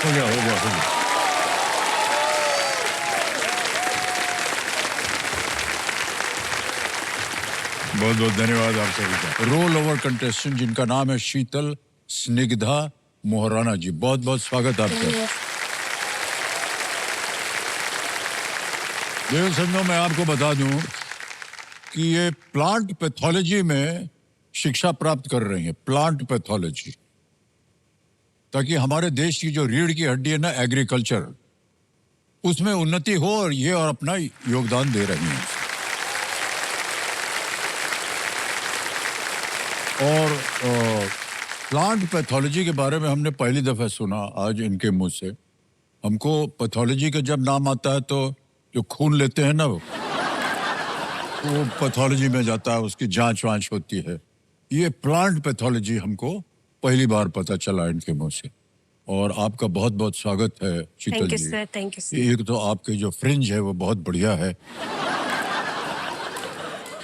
हो गया हो गया हो गया। बहुत बहुत धन्यवाद आप सभी का। रोल ओवर कंटेस्टेंट जिनका नाम है शीतल स्निग्धा मोहराना जी, बहुत बहुत स्वागत आपका। देव संजो, मैं आपको बता दूं कि ये प्लांट पैथोलॉजी में शिक्षा प्राप्त कर रही है, प्लांट पैथोलॉजी, ताकि हमारे देश की जो रीढ़ की हड्डी है ना, एग्रीकल्चर, उसमें उन्नति हो, और ये और अपना योगदान दे रही हैं। और प्लांट पैथोलॉजी के बारे में हमने पहली दफा सुना आज इनके मुंह से। हमको पैथोलॉजी का जब नाम आता है तो जो खून लेते हैं ना, वो पैथोलॉजी में जाता है, उसकी जांच वांच होती है। ये प्लांट पैथोलॉजी हमको पहली बार पता चला इनके मुंह से। और आपका बहुत बहुत स्वागत है Sheetal ji. Thank you sir. एक तो आपके जो फ्रिंज है वो बहुत बढ़िया है,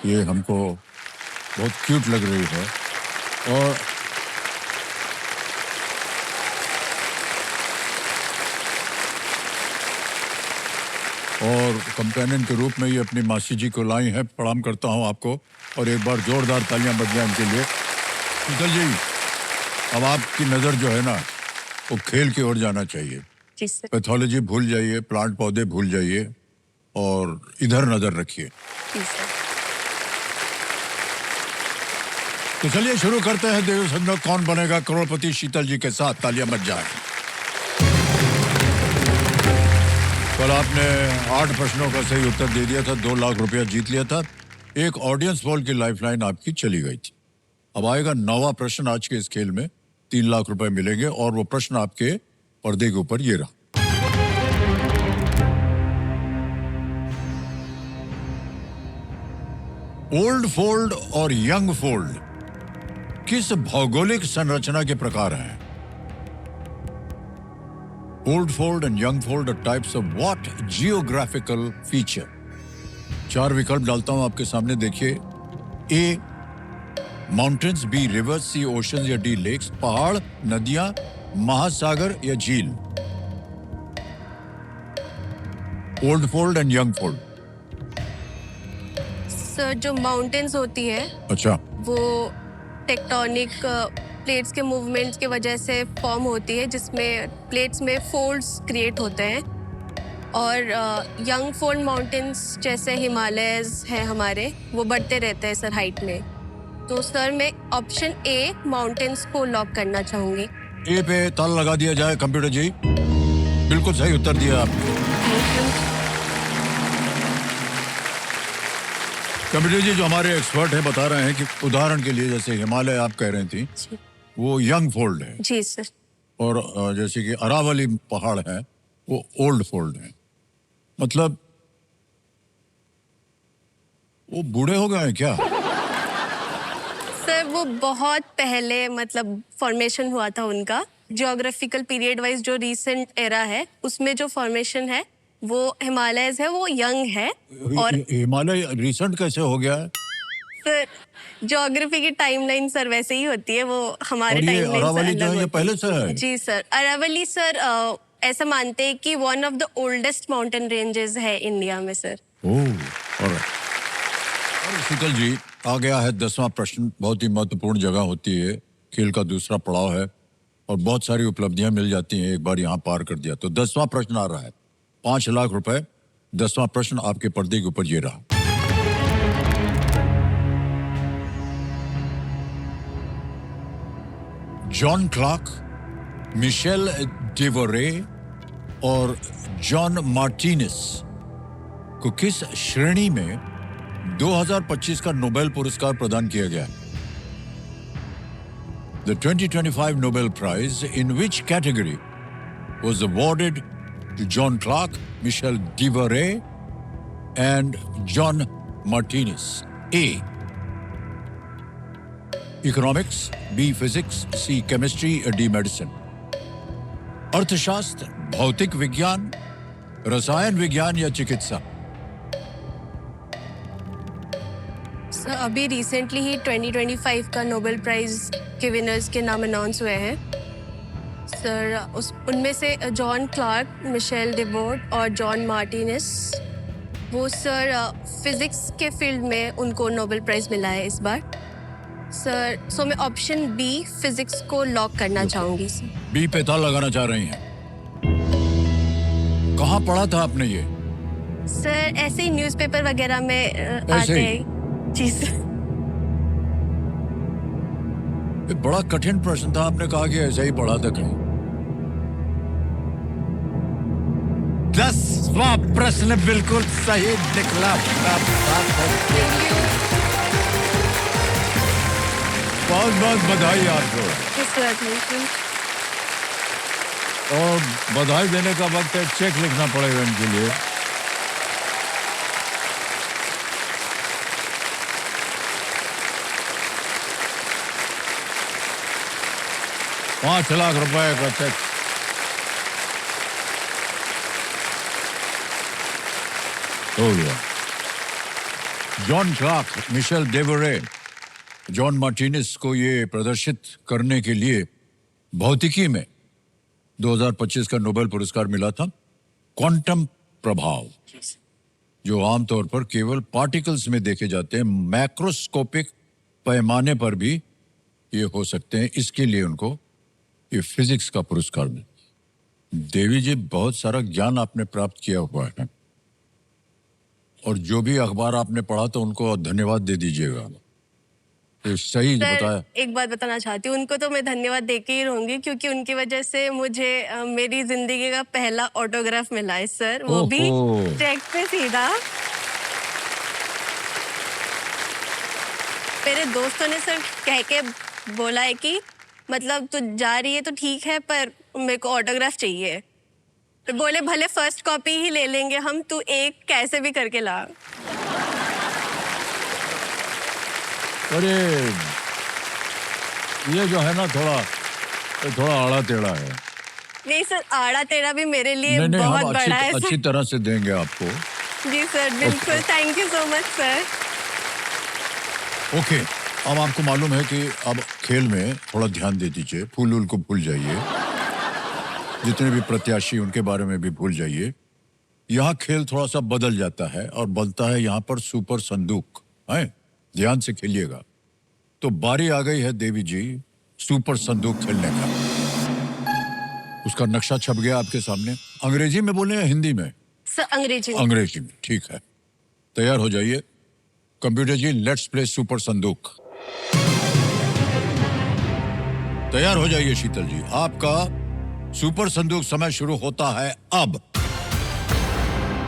ये हमको बहुत क्यूट लग रही है। और कंपेनियन के रूप में ये अपनी मासी जी को लाई है। प्रणाम करता हूँ आपको, और एक बार जोरदार तालियां बज जाएं इनके लिए। शीतल जी, अब आपकी नज़र जो है ना, वो खेल की ओर जाना चाहिए। जी सर। पैथोलॉजी भूल जाइए, प्लांट पौधे भूल जाइए, और इधर नज़र रखिए। जी सर। तो चलिए शुरू करते हैं देव संजो कौन बनेगा करोड़पति शीतल जी के साथ। तालियां बज जाएं। कल आपने 8 प्रश्नों का सही उत्तर दे दिया था, 2 लाख रुपया जीत लिया था। एक ऑडियंस पोल की लाइफलाइन आपकी चली गई थी। अब आएगा 9वां प्रश्न आज के इस खेल में, 3 लाख रुपए मिलेंगे, और वो प्रश्न आपके पर्दे के ऊपर ये रहा। ओल्ड फोल्ड और यंग फोल्ड किस भौगोलिक संरचना के प्रकार हैं? Old fold and young fold are types of what geographical feature? 4 विकल्प डालता हूं आपके सामने, देखिए। A mountains, B rivers, C oceans या डी लेक्स, पहाड़, नदियां, महासागर या झील। Old fold and young fold. Sir, जो माउंटेन्स होती है, अच्छा, वो टेक्टोनिक प्लेट्स के मूवमेंट्स की वजह से फॉर्म होती है, जिसमें प्लेट्स में फोल्ड्स क्रिएट होते हैं। और यंग फोल्ड माउंटेन्स जैसे हिमालयस है हमारे, वो बढ़ते रहते हैं सर हाइट में। तो सर मैं ऑप्शन ए माउंटेन्स को लॉक करना चाहूंगी। ए पे ताला लगा दिया जाए कंप्यूटर जी। बिल्कुल सही उत्तर दिया आपने। कंप्यूटर जी, जो हमारे एक्सपर्ट हैं बता रहे हैं कि उदाहरण के लिए जैसे हिमालय आप कह रही थी, वो यंग फोल्ड है। जी सर। और जैसे कि अरावली पहाड़ है, वो ओल्ड फोल्ड है। मतलब वो बूढ़े हो गए हैं क्या? सर, वो बहुत पहले मतलब फॉर्मेशन हुआ था उनका। जियोग्राफिकल पीरियड वाइज जो रीसेंट एरा है, उसमें जो फॉर्मेशन है वो हिमालयस है, वो यंग है। और हिमालय रिसेंट कैसे हो गया है? सर, ज्योग्राफी की टाइमलाइन सर वैसे ही होती है, वो हमारे टाइमलाइन से अरावली जो अलग है ये होती पहले से है? जी सर। अरावली सर ऐसा मानते हैं कि one of the oldest mountain ranges है इंडिया में सर। ओह, ऑलराइट। और शीतल जी, आ गया है 10वां प्रश्न। बहुत ही महत्वपूर्ण जगह होती है, खेल का दूसरा पड़ाव है, और बहुत सारी उपलब्धियां मिल जाती हैं एक बार यहाँ पार कर दिया तो। 10वां प्रश्न आ रहा है, 5 लाख रुपए। 10वां प्रश्न आपके पर्दे के ऊपर ये रहा। जॉन क्लार्क, मिशेल डिवोरे और जॉन मार्टिनेस को किस श्रेणी में 2025 का नोबेल पुरस्कार प्रदान किया गया? The 2025 Nobel Prize in which category was awarded to John Clark, Michel Devoret, and John Martinez? A. Economics, B. Physics, C. Chemistry, D. Medicine. अर्थशास्त्र, भौतिक विज्ञान, रसायन विज्ञान या चिकित्सा? सर, अभी रिसेंटली ही 2025 का नोबेल प्राइज के विनर्स के नाम अनाउंस हुए हैं। सर उस उनमें से जॉन क्लार्क, मिशेल डेबोर्ट और जॉन मार्टिनेस, वो सर फिजिक्स के फील्ड में उनको नोबेल प्राइज मिला है इस बार। सर सो मैं ऑप्शन बी फिजिक्स को लॉक करना चाहूँगी सर। बी पे ताला लगाना चाह रही हैं। कहाँ पढ़ा था आपने ये? सर ऐसे ही न्यूज़पेपर वगैरह में ऐसे आते ही? हैं जी सर। ये बड़ा कठिन प्रश्न था, आपने कहा कि ऐसा ही पढ़ा था कहीं। 10वां प्रश्न बिल्कुल सही निकला। बहुत बहुत बधाई आपको। जी सर, थैंक यू। और बधाई देने का वक्त है, चेक लिखना पड़ेगा इनके लिए। ₹5 लाख का चेक। हो गया। John Clark, Michelle Devore, John Martinez को ये प्रदर्शित करने के लिए भौतिकी में 2025 का नोबेल पुरस्कार मिला था। क्वांटम प्रभाव, जो आमतौर पर केवल पार्टिकल्स में देखे जाते हैं, मैक्रोस्कोपिक पैमाने पर भी ये हो सकते हैं, इसके लिए उनको ये फिजिक्स का पुरस्कार मिला। देवी जी, बहुत सारा ज्ञान आपने प्राप्त किया हुआ है, और जो भी अखबार आपने पढ़ा तो उनको धन्यवाद दे दीजिएगा। तो सही बताया। सर एक बात बताना चाहती हूँ, उनको तो मैं धन्यवाद देके ही रहूंगी, क्योंकि उनकी वजह से मुझे मेरी जिंदगी का पहला ऑटोग्राफ मिला है सर, वो भी ओहो। चेक पे सीधा। मेरे दोस्तों ने सर कह के बोला है कि मतलब तू जा रही है तो ठीक है, पर मेरे को ऑटोग्राफ चाहिए। तो बोले भले फर्स्ट कॉपी ही ले लेंगे हम, तू एक कैसे भी करके ला। अरे ये जो है ना, थोड़ा आड़ा टेढ़ा है। नहीं सर, आड़ा तेरा भी मेरे लिए नहीं, बहुत हम बड़ा है अच्छी सर। तरह से देंगे आपको। जी सर, बिल्कुल, thank you so much sir. Okay, अब आपको मालूम है कि अब खेल में थोड़ा ध्यान दे दीजिए, फूल को भूल जाइए, जितने भी प्रत्याशी उनके बारे में भी भूल जाइए। यहाँ खेल थोड़ा सा बदल जाता है और बनता है यहाँ पर सुपर संदूक है। ध्यान से खेलिएगा। तो बारी आ गई है देवी जी सुपर संदूक खेलने का। उसका नक्शा छप गया आपके सामने। अंग्रेजी में बोले या हिंदी में? सर अंग्रेजी में। अंग्रेजी में, ठीक है। तैयार हो जाइए। Computer ji, let's play super संदूक। तैयार हो जाइए शीतल जी, आपका सुपर संदूक समय शुरू होता है अब।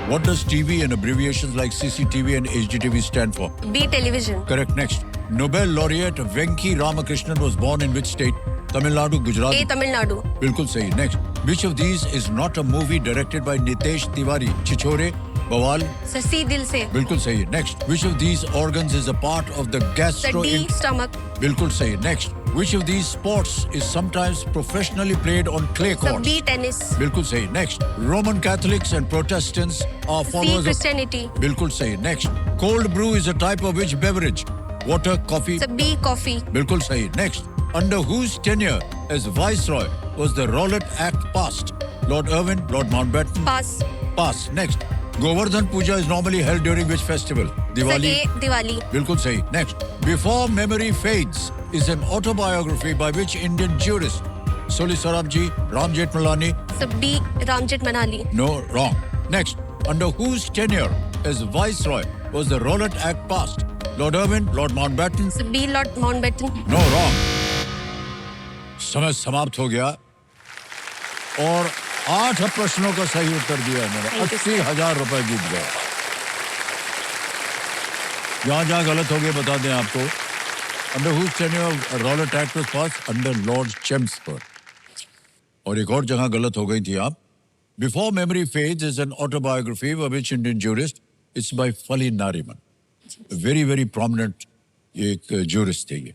What does TV and abbreviations like CCTV and HDTV stand for? B television. Correct. Next. Nobel laureate Venki Ramakrishnan was born in which state? Tamil Nadu, Gujarat? A Tamil Nadu. बिल्कुल सही. Next. Which of these is not a movie directed by Nitesh Tiwari? Chichore, Bawal? Sir C दिल से. बिल्कुल सही. Next. Which of these organs is a part of the Sir gastro? D stomach. बिल्कुल सही. Next. Which of these sports is sometimes professionally played on clay Sir courts? B tennis. बिल्कुल सही. Next. Roman Catholics and Protestants are C followers of... Christianity. बिल्कुल सही. Next. Cold brew is a type of which beverage? Water, coffee? Sir B coffee. बिल्कुल सही. Next. Under whose tenure as Viceroy was the Rowlatt Act passed? Lord Irwin, Lord Mountbatten? Pass. Pass. Next. Govardhan Puja is normally held during which festival? Sir Diwali? A Diwali. बिल्कुल सही. Next. Before Memory Fades is an autobiography by which Indian jurist? Soli Sarabji, Ram Jethmalani? Sir B Ram Jethmalani. No, wrong. Next. Under whose tenure as Viceroy was the Rowlatt Act passed? Lord Irwin, Lord Mountbatten? Sir B Lord Mountbatten. No, wrong. समय समाप्त हो गया और 8 प्रश्नों का सही उत्तर दिया मैंने। Thank you, sir. 80,000 रुपए जीत गए। जहां गलत हो गए बता दें आपको। Under whose tenure Rowlatt Act was passed? Under Lord Chelmsford. और एक और जगह गलत हो गई थी आप। Before Memory Fades is an autobiography by which Indian jurist? It's by Fali Nariman. Very, very prominent एक jurist थे ये।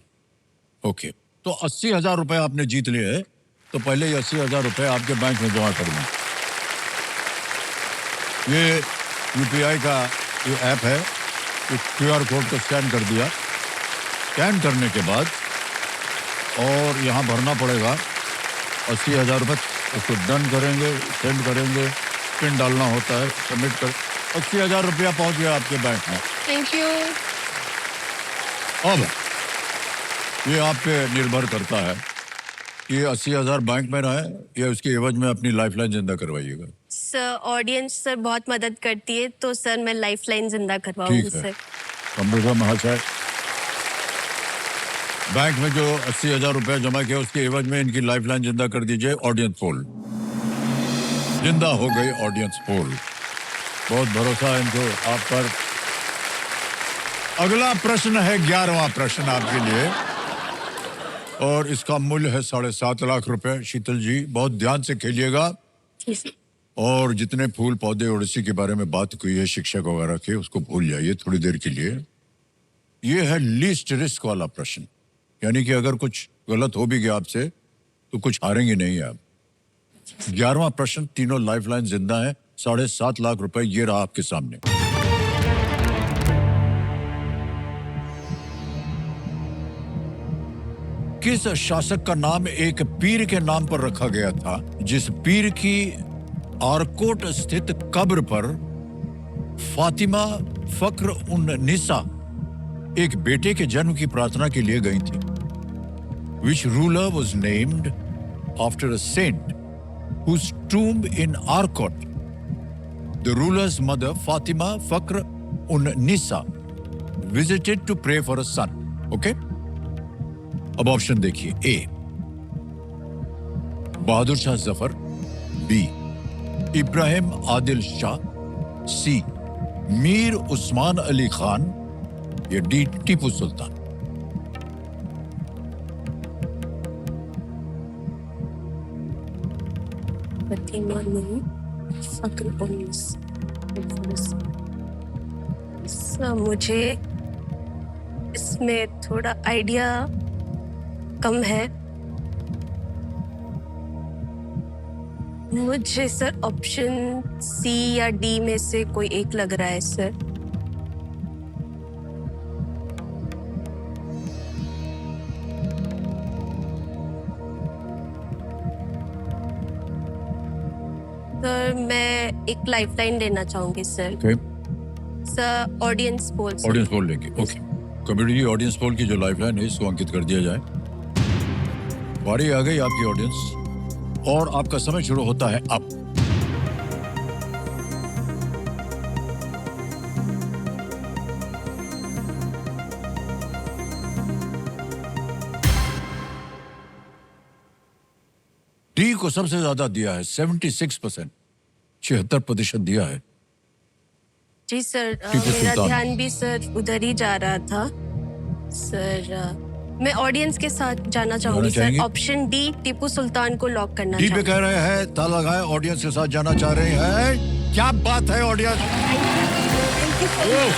ओके, तो 80,000 रुपए आपने जीत लिए हैं, तो पहले ही 80,000 रुपए आपके बैंक में जमा कर दें। ये यूपीआई का ये ऐप है, QR कोड को स्कैन कर दिया। स्कैन करने के बाद और यहाँ भरना पड़ेगा 80,000 रुपये उसको डन करेंगे, सेंड करेंगे, पिन डालना होता है, सबमिट कर 80,000 रुपया पहुंच गया आपके बैंक में। Thank you. अब ये आप पे निर्भर करता है कि 80,000 बैंक में रहे या उसके एवज में अपनी लाइफलाइन जिंदा करवाइएगा। सर ऑडियंस सर बहुत मदद करती है, तो सर मैं लाइफलाइन जिंदा करवाऊंगी ठीक है। सर। अमृता महाशय, बैंक में जो 80,000 रुपया जमा किया उसके एवज में इनकी लाइफलाइन जिंदा कर दीजिए। ऑडियंस पोल जिंदा हो गई। ऑडियंस पोल, बहुत भरोसा है इनको आप पर। अगला प्रश्न है 11वां प्रश्न आपके लिए और इसका मूल्य है 7.5 लाख रुपए। शीतल जी बहुत ध्यान से खेलिएगा और जितने फूल पौधे ओडिसी के बारे में बात हुई है शिक्षक वगैरह के, उसको भूल जाइए थोड़ी देर के लिए। ये है लीस्ट रिस्क वाला प्रश्न, यानी कि अगर कुछ गलत हो भी गया आपसे तो कुछ हारेंगे नहीं आप। 11वां प्रश्न, तीनों लाइफलाइन जिंदा है। 7.5 लाख रुपए ये रहा आपके सामने। किस शासक का नाम एक पीर के नाम पर रखा गया था, जिस पीर की आरकोट स्थित कब्र पर फातिमा फक्र उन निसा एक बेटे के जन्म की प्रार्थना के लिए गई थी? Which ruler was named after a saint whose tomb in Arcot the ruler's mother Fatima Fakr un Nisa visited to pray for a son? Okay? अब ऑप्शन देखिए। ए बहादुर शाह जफर, बी इब्राहिम आदिल शाह, सी मीर उस्मान अली खान या डी टीपू सुल्तान। मुझे इसमें थोड़ा आइडिया कम है। मुझे सर ऑप्शन सी या D में से कोई एक लग रहा है सर। सर मैं एक लाइफलाइन देना चाहूंगी sir. Okay. Sir audience poll. Audience poll लेंगे। ओके, कम्युनिटी ऑडियंस पोल की जो लाइफलाइन है इसको अंकित कर दिया जाए। बारी आ गई आपकी ऑडियंस और आपका समय शुरू होता है अब। डी को सबसे ज्यादा दिया है 76%, 76% दिया है। जी सर, टीपू मेरा सुल्तान। ध्यान भी सर उधर ही जा रहा था सर। मैं ऑडियंस के साथ जाना चाहूंगी चाहेंगी? Sir. Option D Tipu Sultan को लॉक करना डी पे चाहूंगी। कह रहे हैं, ताला लगाए, ऑडियंस के साथ जाना चाह रहे हैं। क्या बात है audience. Thank you so much.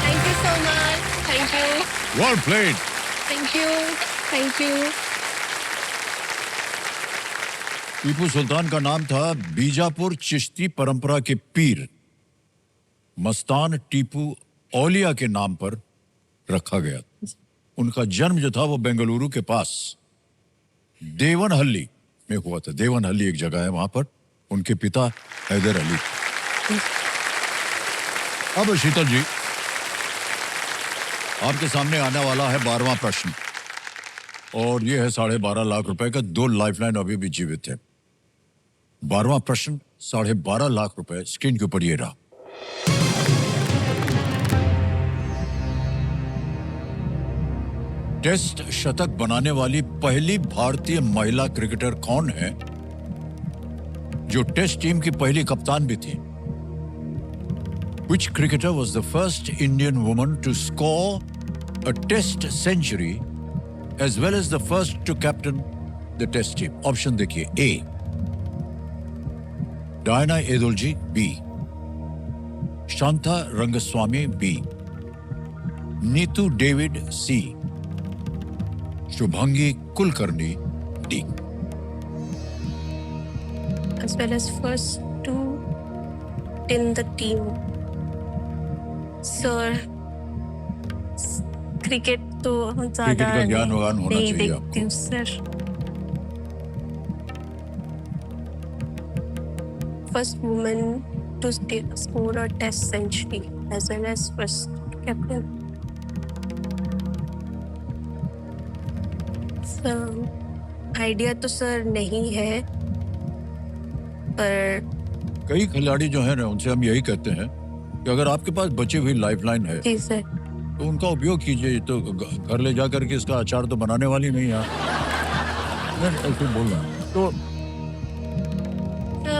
Thank you so much. Thank you. Well played. Thank you. Thank you. Tipu Sultan का नाम था बीजापुर चिश्ती परंपरा के पीर मस्तान टीपू औलिया के नाम पर रखा गया। उनका जन्म जो था वो बेंगलुरु के पास देवनहल्ली में हुआ था। देवनहल्ली एक जगह है, वहां पर उनके पिता हैदर अली। अब शीतल जी आपके सामने आने वाला है 12वां प्रश्न और ये है 12.5 लाख रुपए का। 2 लाइफलाइन अभी भी जीवित है। 12वां प्रश्न 12.5 लाख रुपए स्क्रीन के ऊपर ये रहा। टेस्ट शतक बनाने वाली पहली भारतीय महिला क्रिकेटर कौन है जो टेस्ट टीम की पहली कप्तान भी थी? Which cricketer was the first Indian woman to score a test century as well as the first to captain the test team? Option देखिए। A Diana Edulji, B Shanta Rangaswamy, B Neetu David, C Shubhangi Kulkarni, D. As well as first to in the team. Sir cricket तो हम ज्यादा cricket का ज्ञान वगान होना नहीं चाहिए देखती हूँ sir. first woman to score a test century as well as first captain. Idea तो सर नहीं है, पर कई खिलाड़ी जो है ना उनसे हम यही कहते हैं कि अगर आपके पास बची हुई लाइफलाइन है जी सर। तो उनका उपयोग कीजिए। तो घर ले जा करके इसका अचार तो बनाने वाली नहीं है। ऐसे बोल रहा हूं। तो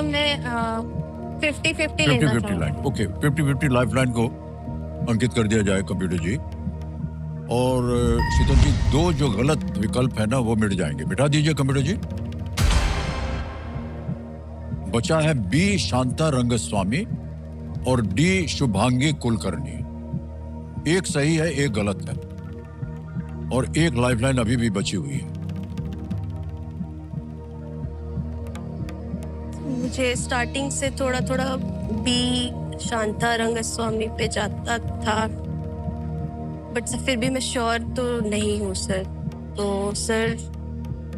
मैं 50-50 लेना 50-50 चाहूँगी। लाइन, ओके, 50-50 लाइफलाइन को अंकित कर दिया जाए कंप्यूटर जी। और शीतल जी, दो जो गलत विकल्प है ना वो मिट जाएंगे। मिटा दीजिए कंप्यूटर जी। बचा है बी शांता रंगस्वामी और डी शुभांगी कुलकर्णी। एक सही है, एक गलत है, और एक लाइफलाइन अभी भी बची हुई है। मुझे स्टार्टिंग से थोड़ा थोड़ा बी शांता रंगस्वामी पे जाता था, बट फिर भी मैं श्योर तो नहीं हूँ सर। तो सर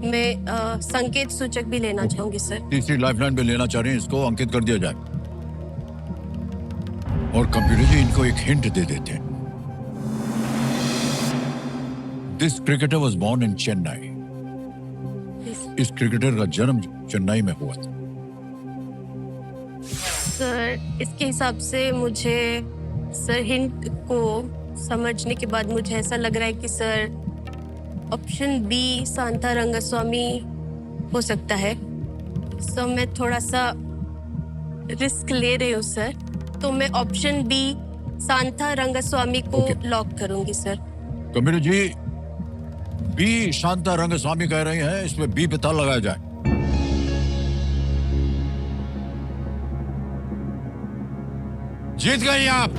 मैं संकेत सूचक भी लेना चाहूंगी सर। तीसरी लाइफलाइन पे लेना चाह रहे हैं, इसको अंकित कर दिया जाए। और कंप्यूटर जी इनको एक हिंट दे देते हैं। This cricketer was born in Chennai. इस क्रिकेटर का जन्म चेन्नई में हुआ था। सर इसके हिसाब से मुझे सर हिंट को समझने के बाद मुझे ऐसा लग रहा है कि sir option B Shanta Rangaswamy हो सकता है। सो मैं थोड़ा सा रिस्क ले रही हूँ सर, तो मैं ऑप्शन बी शांता रंगस्वामी को लॉक करूंगी sir. Computer ji B Shanta Rangaswamy कह रहे हैं, इसमें बी पे ताला लगाया जाए। जीत गई आप।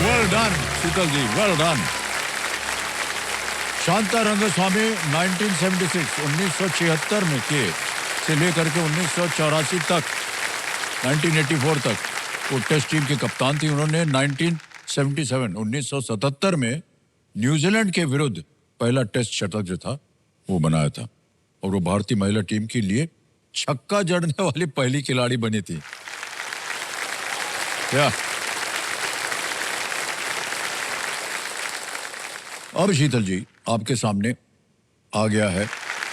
वेल डन शीतल जी, वेल डन। शांता रंगस्वामी 1976 में से लेकर के 1984 तक, 1984 तक वो टेस्ट टीम के कप्तान थी। उन्होंने 1977 में न्यूजीलैंड के विरुद्ध पहला टेस्ट शतक जो था वो बनाया था, और वो भारतीय महिला टीम के लिए छक्का जड़ने वाली पहली खिलाड़ी बनी थी। क्या अब शीतल जी आपके सामने आ गया है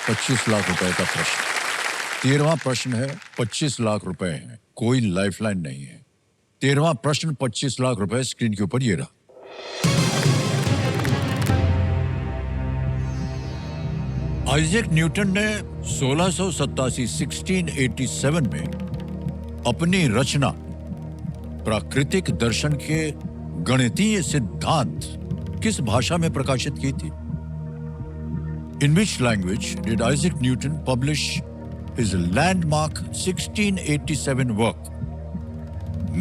25 लाख रुपए का प्रश्न। 13वां प्रश्न है, 25 लाख रुपए हैं, कोई लाइफलाइन नहीं है। 13वां प्रश्न 25 लाख रुपए स्क्रीन के ऊपर ये रहा। आइजैक न्यूटन ने 1687 में अपनी रचना प्राकृतिक दर्शन के गणितीय सिद्धांत किस भाषा में प्रकाशित की थी? In which language did Isaac Newton publish his landmark 1687 work,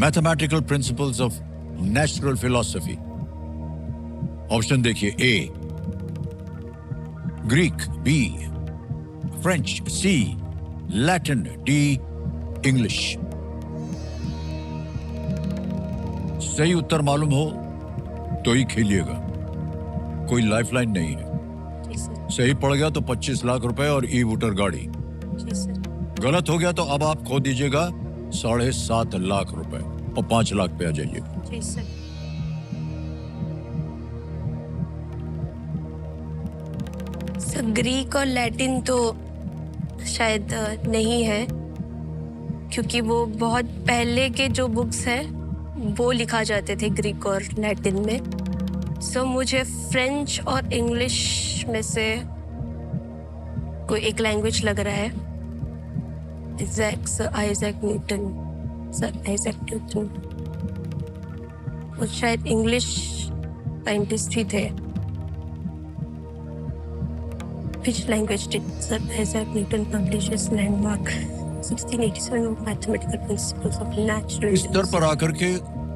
Mathematical Principles of Natural Philosophy? Option देखिए, ए ग्रीक, बी फ्रेंच, सी लैटिन, डी इंग्लिश। सही उत्तर मालूम हो तो ही खेलिएगा, कोई लाइफलाइन नहीं है। सही पड़ गया तो 25 लाख रुपए और ई वोटर गाड़ी। गलत हो गया तो अब आप खो दीजिएगा 7.5 लाख रुपए और 5 लाख पे आ जाइए। ग्रीक और लैटिन तो शायद नहीं है, क्योंकि वो बहुत पहले के जो बुक्स हैं वो लिखा जाते थे ग्रीक और लैटिन में। सो मुझे फ्रेंच और इंग्लिश में से कोई एक लैंग्वेज लग रहा है। आइजैक न्यूटन, वो शायद इंग्लिश साइंटिस्ट ही थे। Which language did Sir Isaac Newton publish his landmark 1687 mathematical principles of natural? इस स्तर पर आकर के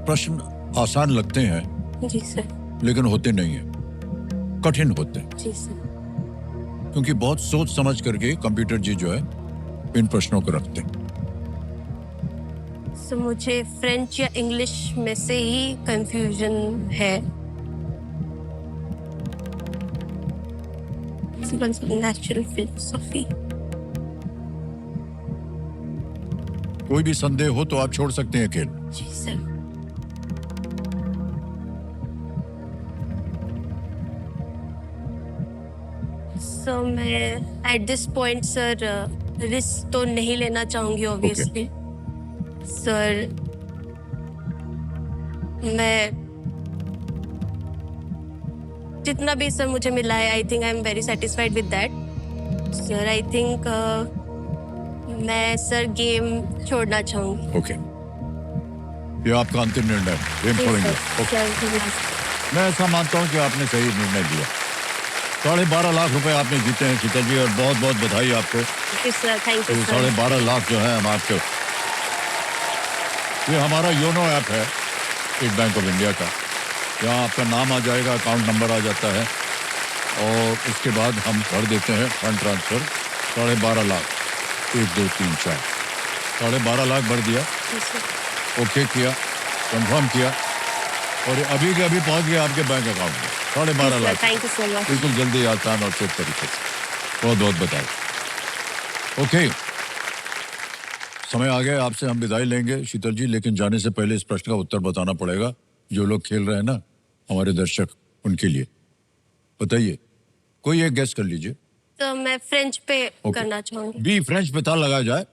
प्रश्न आसान लगते हैं जी सर, लेकिन होते नहीं हैं, कठिन होते हैं। जी सर। क्योंकि बहुत सोच समझ करके कंप्यूटर जी जो है इन प्रश्नों को रखते हैं। सो मुझे फ्रेंच या इंग्लिश में से ही कंफ्यूजन है। Natural philosophy. कोई भी संदेह हो तो आप छोड़ सकते हैं खेल। जी सर। सो मैं at this point sir risk तो नहीं लेना चाहूंगी ऑब्वियसली। सर मैं जितना भी सर मुझे मिला है I think I am very satisfied with that. Sir I think मैं सर गेम छोड़ना चाहूंगी। ओके, ये आपका अंतिम निर्णय है, गेम छोड़ेंगे। ओके, मैं ऐसा मानता हूं कि आपने सही निर्णय लिया। 12.5 लाख रुपए आपने जीते हैं शीतल जी, और बहुत बहुत बधाई आपको। Thank you sir. 12.5 लाख जो है हम आपके, ये हमारा योनो ऐप है स्टेट बैंक ऑफ इंडिया का, यहाँ आपका नाम आ जाएगा, अकाउंट नंबर आ जाता है, और उसके बाद हम कर देते हैं फंड ट्रांसफर। 12.5 लाख, 1 2 3 4, 12.5 लाख भर दिया, ओके किया, कंफर्म किया, और अभी के अभी पहुंच गया आपके बैंक अकाउंट में 12.5 lakh. Thank you so much. बिल्कुल जल्दी, आसान और सेफ तरीके से। बहुत बहुत बताए। ओके, समय आ गया, आपसे हम विदाई लेंगे शीतल जी, लेकिन जाने से पहले इस प्रश्न का उत्तर बताना पड़ेगा। जो लोग खेल रहे हैं ना, हमारे दर्शक, उनके लिए बताइए, कोई एक गेस कर लीजिए। तो मैं फ्रेंच पे करना चाहूंगी। बी, फ्रेंच पे ताल लगाया जाए,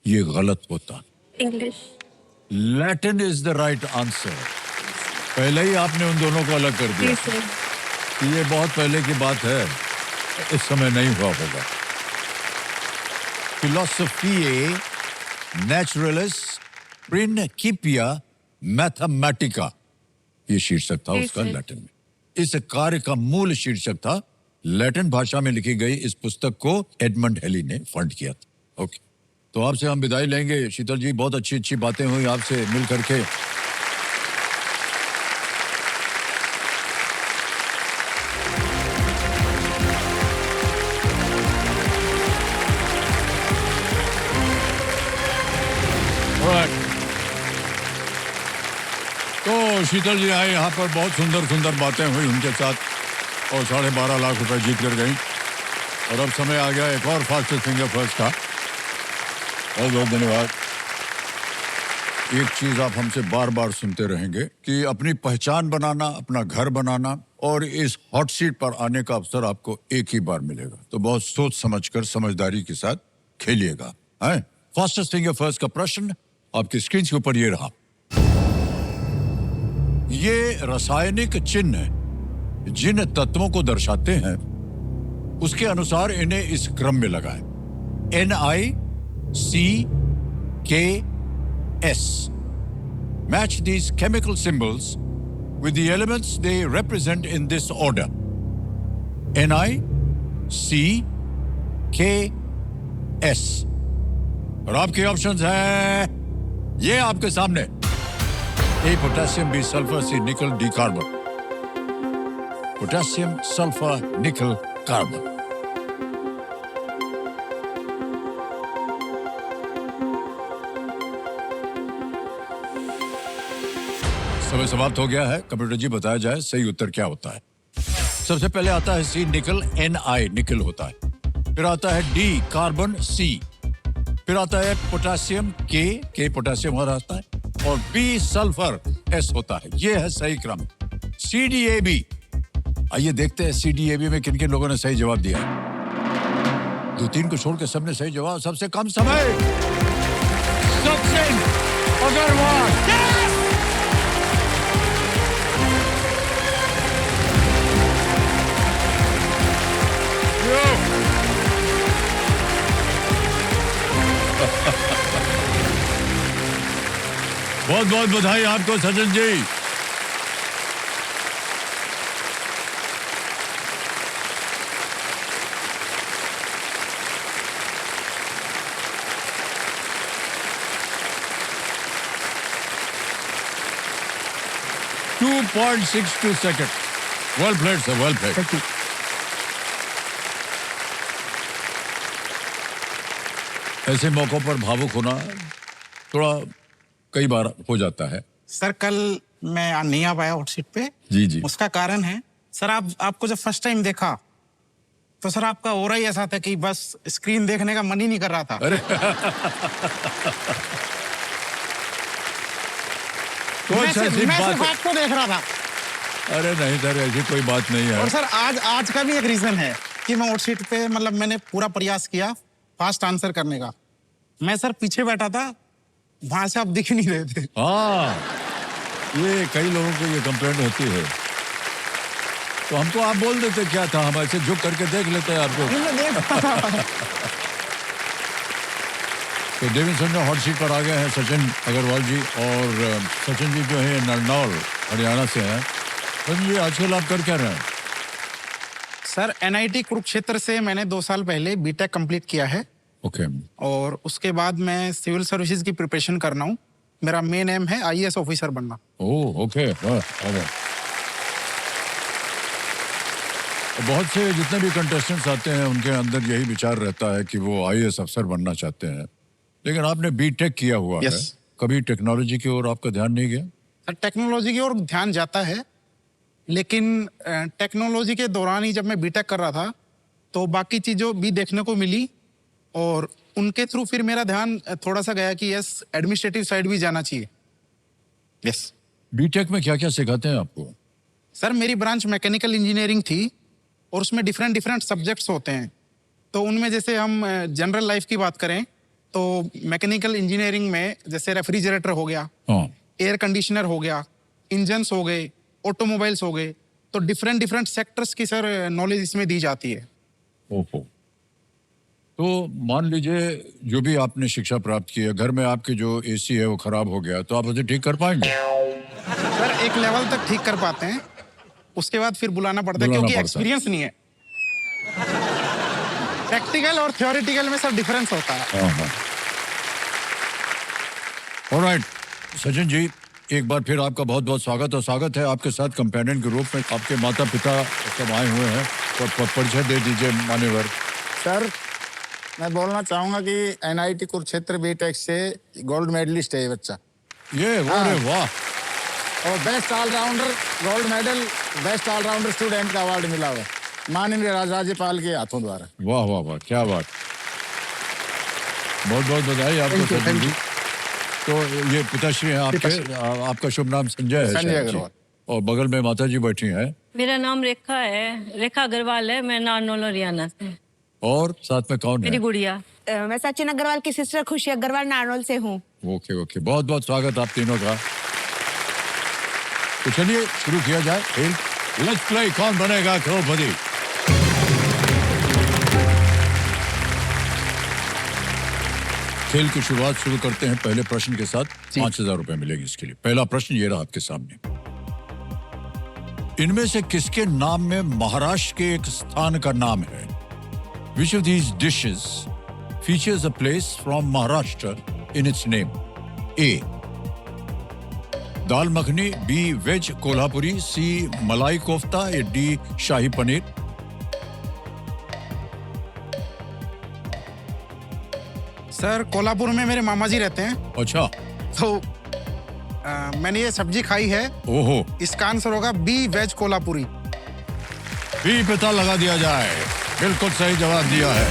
ये गलत होता। English. Latin is the right answer. पहले ही आपने उन दोनों को अलग कर दिया। ये बहुत पहले की बात है, इस समय नहीं हुआ होगा। फिलोसफिए नेचुरलिस प्रिंसिपिया मैथमेटिका, ये शीर्षक था उसका लैटिन में। इस कार्य का मूल शीर्षक था। लैटिन भाषा में लिखी गई इस पुस्तक को एडमंड हेली ने फंड किया था। ओके, तो आपसे हम विदाई लेंगे शीतल जी, बहुत अच्छी अच्छी बातें हुई आपसे मिल करके। तो शीतल जी आए यहाँ पर, बहुत सुंदर सुंदर बातें हुई उनके साथ, और 12.5 लाख रुपए जीत कर गई। और अब समय आ गया एक और फास्टेस्ट फिंगर फर्स्ट का। बहुत बहुत धन्यवाद। एक चीज आप हमसे बार बार सुनते रहेंगे कि अपनी पहचान बनाना, अपना घर बनाना, और इस हॉट सीट पर आने का अवसर आपको एक ही बार मिलेगा। तो बहुत सोच समझकर, समझदारी के साथ खेलिएगा। फास्टेस्ट फिंगर फर्स्ट का प्रश्न आपकी स्क्रीन के ऊपर ये रहा। ये रासायनिक चिन्ह जिन तत्वों को दर्शाते हैं, उसके अनुसार इन्हें इस क्रम में लगाएं। NiCKS. Match these chemical symbols with the elements they represent in this order. NiCKS. और आपके ऑप्शंस हैं ये आपके सामने। A potassium, B sulfur, C nickel, D carbon. Potassium, sulfur, nickel, carbon. समय समाप्त हो गया है। कंप्यूटर जी बताया जाए सही उत्तर क्या होता है। सबसे पहले आता है सी निकल, Ni निकल होता है। फिर आता है डी कार्बन, C। फिर आता है पोटेशियम, K पोटेशियम हो आता है, और B सल्फर, S होता है। ये है सही क्रम। CDAB, आइए देखते हैं CDAB में किन किन लोगों ने सही जवाब दिया। 2-3 को छोड़ के सबने सही जवाब। सबसे कम समय सचिन अग्रवाल। बहुत बहुत बधाई आपको Sachin ji. Two 2.62 seconds. Well played, sir. Well played. Thank you. ऐसे मौकों पर भावुक होना थोड़ा कई बार हो जाता है। सर कल मैं नहीं आ पाया हॉट सीट पे। जी जी। उसका कारण है सर, आपको जब फर्स्ट टाइम देखा तो सर आपका हो रहा ही ऐसा था कि बस स्क्रीन देखने का मन ही नहीं कर रहा था। अरे कोई मैं ऐसी सिर्फ बात आपको देख रहा था। अरे नहीं सर, ऐसी कोई बात नहीं है। और सर आज का भी एक रीजन है कि मैं हॉट सीट पे मतलब मैंने पूरा प्रयास किया फास्ट आंसर करने का। मैं सर पीछे बैठा था, वहां से आप दिख ही नहीं रहे थे। हाँ, ये कई लोगों को ये कंप्लेंट होती है। तो हमको आप बोल देते क्या था, हम ऐसे झुक करके देख लेते हैं आपको। मैं देख रहा था। तो देवेंद्र संजय हॉट सीट पर आ गए हैं सचिन अग्रवाल जी, और सचिन जी जो है नरनौल हरियाणा से हैं। सचिन जी आजकल आप कर क्या रहे हैं? सर NIT कुरुक्षेत्र से मैंने 2 साल पहले बीटेक कंप्लीट किया है। ओके। और उसके बाद मैं सिविल सर्विसेज की प्रिपरेशन कर रहा हूँ। मेरा मेन एम है IAS ऑफिसर बनना। Oh okay. बहुत से जितने भी कंटेस्टेंट्स आते हैं उनके अंदर यही विचार रहता है कि वो IAS अफसर बनना चाहते हैं, लेकिन आपने बीटेक किया हुआ है, कभी टेक्नोलॉजी की ओर आपका ध्यान नहीं गया? सर टेक्नोलॉजी की ओर ध्यान जाता है, लेकिन टेक्नोलॉजी के दौरान ही जब मैं बीटेक कर रहा था तो बाकी चीज़ों भी देखने को मिली, और उनके थ्रू फिर मेरा ध्यान थोड़ा सा गया कि यस एडमिनिस्ट्रेटिव साइड भी जाना चाहिए। यस। बीटेक में क्या क्या सिखाते हैं आपको? सर मेरी ब्रांच मैकेनिकल इंजीनियरिंग थी, और उसमें डिफरेंट सब्जेक्ट्स होते हैं। तो उनमें जैसे हम जनरल लाइफ की बात करें तो मैकेनिकल इंजीनियरिंग में जैसे रेफ्रिजरेटर हो गया, एयर कंडीशनर हो गया, इंजन्स हो गए, ऑटोमोबाइल्स हो गए, तो डिफरेंट सेक्टर्स की सर नॉलेज इसमें दी जाती है। ओहो। तो मान लीजिए जो भी आपने शिक्षा प्राप्त की है, घर में आपकी जो AC है वो खराब हो गया, तो आप उसे ठीक कर पाएंगे? सर एक लेवल तक ठीक कर पाते हैं, उसके बाद फिर बुलाना पड़ता है क्योंकि एक्सपीरियंस नहीं है। प्रैक्टिकल और थ्योरेटिकल में सर डिफरेंस होता है। ऑलराइट सचिन जी, एक बार फिर आपका बहुत बहुत स्वागत, और स्वागत है आपके साथ कंपेनियन के रूप में आपके माता पिता सब आए हुए हैं। और परिचय दे दीजिए मान्यवर। सर मैं बोलना चाहूंगा कि NIT कुरुक्षेत्र बीटेक से गोल्ड मेडलिस्ट है ये बच्चा। ये अरे वाह। और best allrounder gold medal, best allrounder student का अवार्ड मिला हुआ है माननीय राज्यपाल के हाथों द्वारा। वाह वाह वाह, क्या बात। बहुत बहुत बधाई आपको सचिन जी। तो ये पिताश्री हैं आपके, आपका शुभ नाम संजय है? संजय अग्रवाल। और बगल में माता जी बैठी हैं। मेरा नाम रेखा है, रेखा अग्रवाल है, मैं नारनौल हरियाणा से। और साथ में कौन है? मेरी गुड़िया। मैं सचिन अग्रवाल की सिस्टर खुशी अग्रवाल नारनौल से हूँ। ओके ओके, बहुत बहुत स्वागत आप तीनों का। तो चलिए शुरू किया जाए खेल। लेट्स प्ले कौन बनेगा करोड़पति। खेल की शुरुआत शुरू करते हैं पहले प्रश्न के साथ। 5,000 रुपए मिलेगी इसके लिए। पहला प्रश्न ये रहा आपके सामने। इनमें से किसके नाम में महाराष्ट्र के एक स्थान का नाम है? Which of these dishes features a place from Maharashtra in its name? A. Dal makhani, B. Veg Kolhapuri, C. Malai kofta, या D. शाही पनीर। सर कोल्हापुर में मेरे मामा जी रहते हैं। अच्छा। तो मैंने ये सब्जी खाई है। ओहो। इसका आंसर होगा B. वेज कोल्हापुरी। B पे ताला लगा दिया जाए। बिल्कुल सही जवाब दिया है।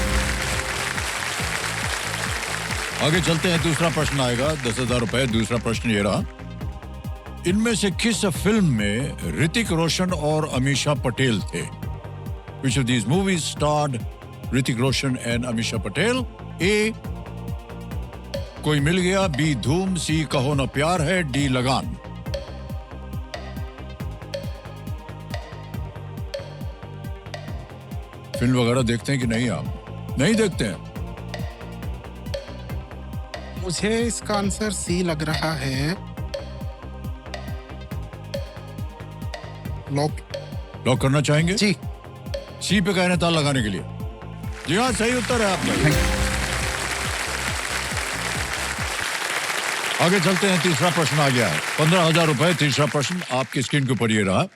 आगे चलते हैं, दूसरा प्रश्न आएगा 10,000 रुपए। दूसरा प्रश्न ये रहा। इनमें से किस फिल्म में ऋतिक रोशन और अमीषा पटेल थे? Which of these movies starred Hrithik Roshan and Amisha Patel? A. कोई मिल गया, B. धूम, C. कहो ना प्यार है, D. लगान। फिल्म वगैरह देखते हैं कि नहीं? आप नहीं देखते हैं? मुझे इसका आंसर C लग रहा है। लॉक करना चाहेंगे? जी। C पे कहने ताला लगाने के लिए। जी हाँ, सही उत्तर है आपका। आगे चलते हैं, तीसरा प्रश्न आ गया है। 15,000 रुपए। तीसरा प्रश्न आपकी स्क्रीन के ऊपर ये रहा।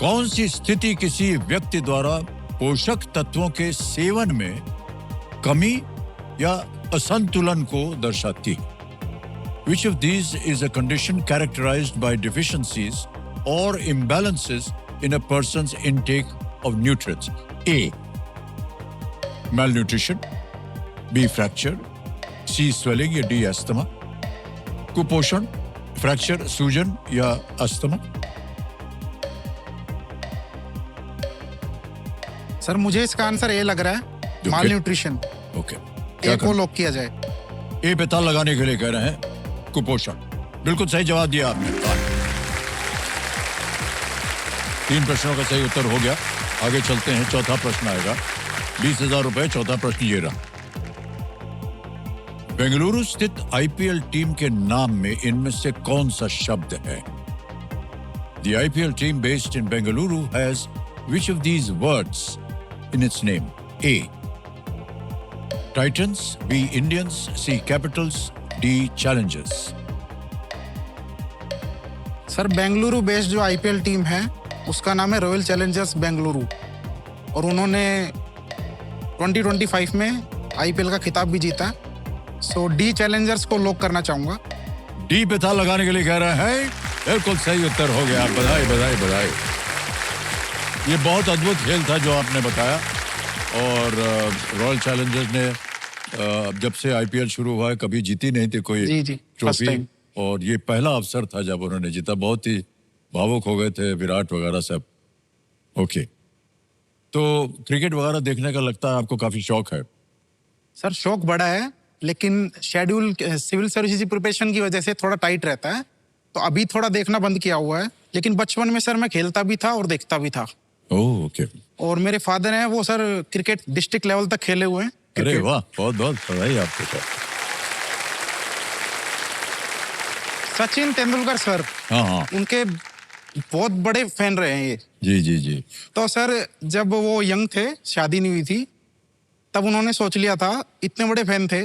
कौन सी स्थिति किसी व्यक्ति द्वारा पोषक तत्वों के सेवन में कमी या असंतुलन को दर्शाती है? Which of these is a condition characterized by deficiencies or imbalances in a person's intake of nutrients? A malnutrition, B fracture, C swelling या डी अस्थमा, कुपोषण, फ्रैक्चर, सूजन या अस्थमा। सर मुझे इसका आंसर ए लग रहा है, माल न्यूट्रिशन। ओके, ए को लॉक किया जाए। ए पे ताला लगाने के लिए कह रहे हैं कुपोषण। बिल्कुल सही जवाब दिया आपने। 3 प्रश्नों का सही उत्तर हो गया। आगे चलते हैं, चौथा प्रश्न आएगा। 20,000 रुपए। चौथा प्रश्न ये रहा। बेंगलुरु स्थित आईपीएल टीम के नाम में इनमें से कौन सा शब्द है? The IPL team based in Bengaluru has which of these words in its name? A. Titans, B. Indians, C. Capitals, D. Challengers. Sir Bengaluru based जो आईपीएल टीम है उसका नाम है रॉयल चैलेंजर्स बेंगलुरु, और उन्होंने 2025 में आईपीएल का खिताब भी जीता। सो डी चैलेंजर्स को लॉक करना चाहूंगा। डी पे ताला लगाने के लिए कह रहा है। बिल्कुल सही उत्तर हो गया। बधाई बधाई बधाई। ये बहुत अद्भुत खेल था जो आपने बताया, और रॉयल चैलेंजर्स ने जब से आईपीएल शुरू हुआ है कभी जीती नहीं थी कोई जी, first ट्रॉफी, time। और ये पहला अवसर था जब उन्होंने जीता। बहुत ही भावुक हो गए थे विराट वगैरह सब। ओके, तो क्रिकेट वगैरह देखने का लगता है आपको काफी शौक है। सर शौक बड़ा है, लेकिन शेड्यूल सिविल सर्विस की प्रिपरेशन की वजह से थोड़ा टाइट रहता है, तो अभी थोड़ा देखना बंद किया हुआ है। लेकिन बचपन में सर मैं खेलता भी था और देखता भी था। Oh okay. और मेरे फादर हैं वो सर क्रिकेट डिस्ट्रिक्ट लेवल तक खेले हुए हैं। अरे क्रिकेट। वाह, बहुत बहुत बधाई आपको सर। सचिन तेंदुलकर सर, हाँ हाँ, उनके बहुत बड़े फैन रहे हैं ये। जी जी जी। तो सर जब वो यंग थे, शादी नहीं हुई थी, तब उन्होंने सोच लिया था, इतने बड़े फैन थे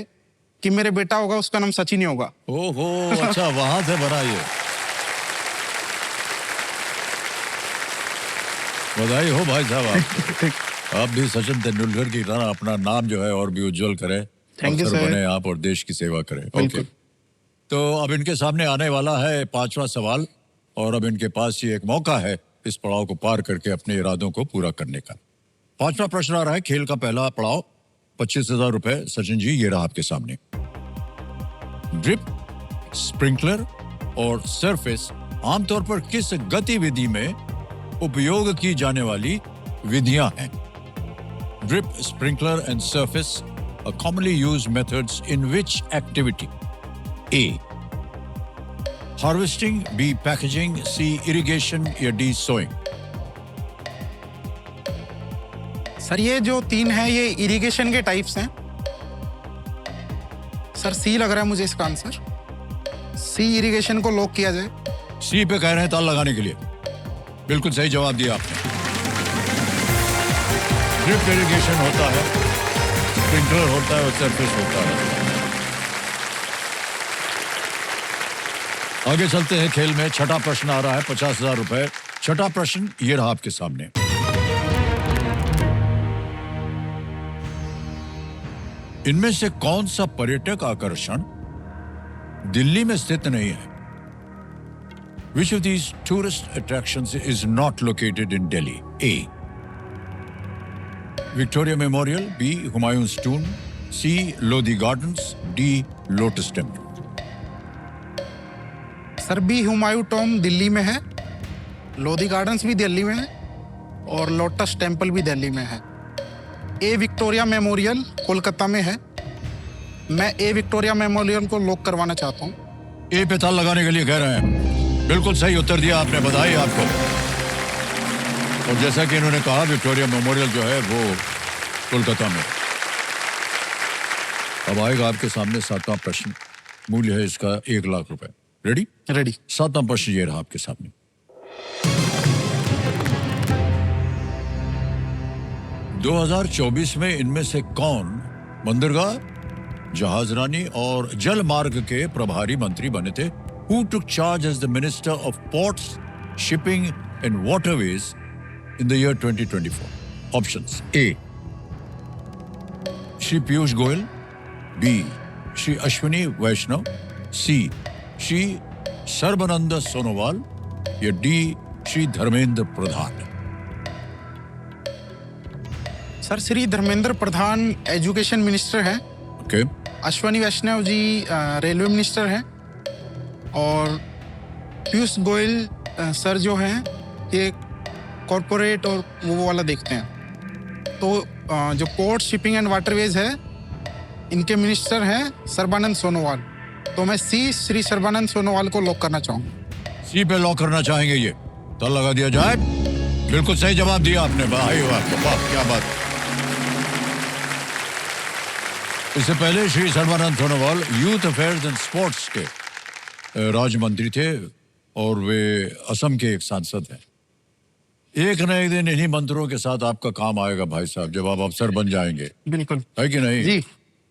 कि मेरे बेटा होगा उसका नाम सचिन ही होगा। ओहो, अच्छा, वहां से बना ये। बधाई हो भाई साहब आपको। आप भी सचिन तेंदुलकर की तरह अपना नाम जो है और भी उज्जवल करें। Thank you, अफसर sir। बने आप और देश की सेवा करें। बिल्कुल। ओके, तो अब इनके सामने आने वाला है 5वां सवाल, और अब इनके पास ये एक मौका है इस पड़ाव को पार करके अपने इरादों को पूरा करने का। 5वां प्रश्न आ रहा है, खेल का पहला पड़ाव, 25,000 रुपए। सचिन जी, ये रहा आपके सामने। ड्रिप, स्प्रिंकलर और सरफेस आमतौर पर किस गतिविधि में उपयोग की जाने वाली विधियां हैं? Drip, sprinkler and surface are commonly used methods in which activity? A. Harvesting, B. Packaging, C. Irrigation या D. Sowing? सर ये जो 3 है ये इरिगेशन के टाइप्स हैं। सर सी लग रहा है मुझे इसका आंसर। सी इरिगेशन को लॉक किया जाए। सी पे कह रहे हैं ताल लगाने के लिए। बिल्कुल सही जवाब दिया आपने। ड्रिप इरिगेशन होता है, स्प्रिंकलर होता है और सरफेस होता है। आगे चलते हैं खेल में। छठा प्रश्न आ रहा है, 50,000 रुपए। छठा प्रश्न ये रहा आपके सामने। इनमें से कौन सा पर्यटक आकर्षण दिल्ली में स्थित नहीं है? Which of these tourist attractions is not located in Delhi? A. Victoria Memorial, B. Humayun's Tomb, C. Lodi Gardens, D. Lotus Temple. Sir B Humayun tomb Delhi में है, लोधी गार्डन्स भी दिल्ली में है, और लोटस टेम्पल भी दिल्ली में है। ए विक्टोरिया मेमोरियल कोलकाता में है। मैं ए विक्टोरिया मेमोरियल को लॉक करवाना चाहता हूँ। ए पे ताल लगाने के लिए कह रहे हैं। बिल्कुल सही उत्तर दिया आपने, बधाई आपको। और जैसा कि इन्होंने कहा, विक्टोरिया मेमोरियल जो है वो कोलकाता में। अब आएगा आपके सामने 7वां प्रश्न। मूल्य है इसका 1 लाख रुपए। रेडी? रेडी। 7वां प्रश्न ये रहा आपके सामने। 2024 में इनमें से कौन बंदरगाह, जहाजरानी और जल मार्ग के प्रभारी मंत्री बने थे? Who took charge as the Minister of Ports, Shipping and Waterways in the year 2024? Options: A. Shri Piyush Goyal, B. Shri Ashwini Vaishnav, C. Shri Sarbananda Sonowal या D. Shri Dharmendra Pradhan? Sir Shri Dharmendra Pradhan education minister हैं, okay, Ashwini Vaishnaw ji railway minister हैं, और Piyush Goyal sir जो हैं ये corporate और वो वाला देखते हैं। तो जो पोर्ट शिपिंग एंड वाटरवेज है इनके मिनिस्टर हैं सर्बानंद सोनोवाल। तो मैं सी श्री सर्बानंद सोनोवाल को लॉक करना चाहूँगा। सी पे लॉक करना चाहेंगे ये? तो लगा दिया जाए। बिल्कुल सही जवाब दिया आपने, भाई वाह, वाह क्या बात। इससे पहले Shri Sarbananda Sonowal youth affairs and sports के राज्य मंत्री थे और वे असम के एक सांसद हैं। एक न एक दिन इन्हीं मंत्रियों के साथ आपका काम आएगा भाई साहब, जब आप अफसर बन जाएंगे, बिल्कुल, है कि नहीं जी।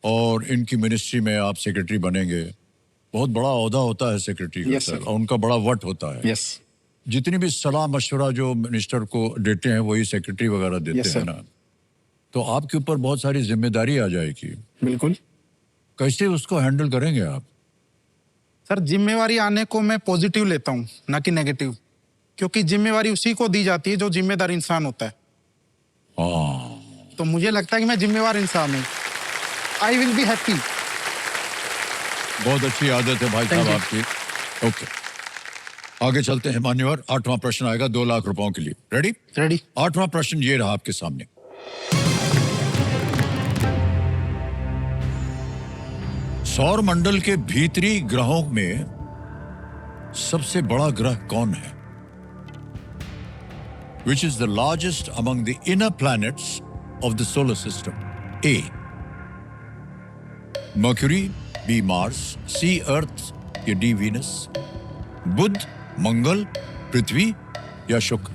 और इनकी मिनिस्ट्री में आप सेक्रेटरी बनेंगे। बहुत बड़ा ओहदा होता है सेक्रेटरी का Yes, सर, sir. और उनका बड़ा वट होता है। यस, जितनी भी सलाह मशवरा जो मिनिस्टर को देते हैं वही सेक्रेटरी वगैरह देते Yes, हैं sir. ना, तो आपके ऊपर बहुत सारी जिम्मेदारी आ जाएगी। बिल्कुल। कैसे उसको हैंडल करेंगे आप? सर जिम्मेवारी आने को मैं पॉजिटिव लेता हूँ, ना कि नेगेटिव, क्योंकि जिम्मेवारी उसी को दी जाती है जो जिम्मेदार इंसान होता है। हाँ, तो मुझे लगता है कि मैं जिम्मेवार इंसान हूँ। I will be happy. बहुत अच्छी आदत है भाई साहब you. आपकी। ओके, आगे चलते हैं मान्यवर। 8वां प्रश्न आएगा 2 लाख रुपयों के लिए। रेडी? रेडी। 8वां प्रश्न ये रहा आपके सामने। सौर मंडल के भीतरी ग्रहों में सबसे बड़ा ग्रह कौन है? Which is the largest among the inner planets of the solar system? A. Mercury, B. Mars, C. Earth या D. Venus, बुध, मंगल, पृथ्वी या शुक्र?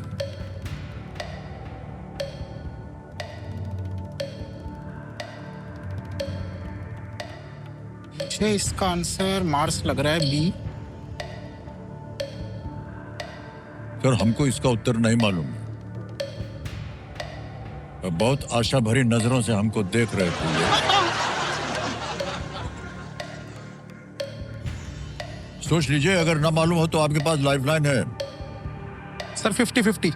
मुझे इसका आंसर मार्स लग रहा है, बी। सर हमको इसका उत्तर नहीं मालूम है। बहुत आशा भरी नजरों से हमको देख रहे थे ये। सोच लीजिए, अगर ना मालूम हो तो आपके पास लाइफलाइन है। सर 50-50।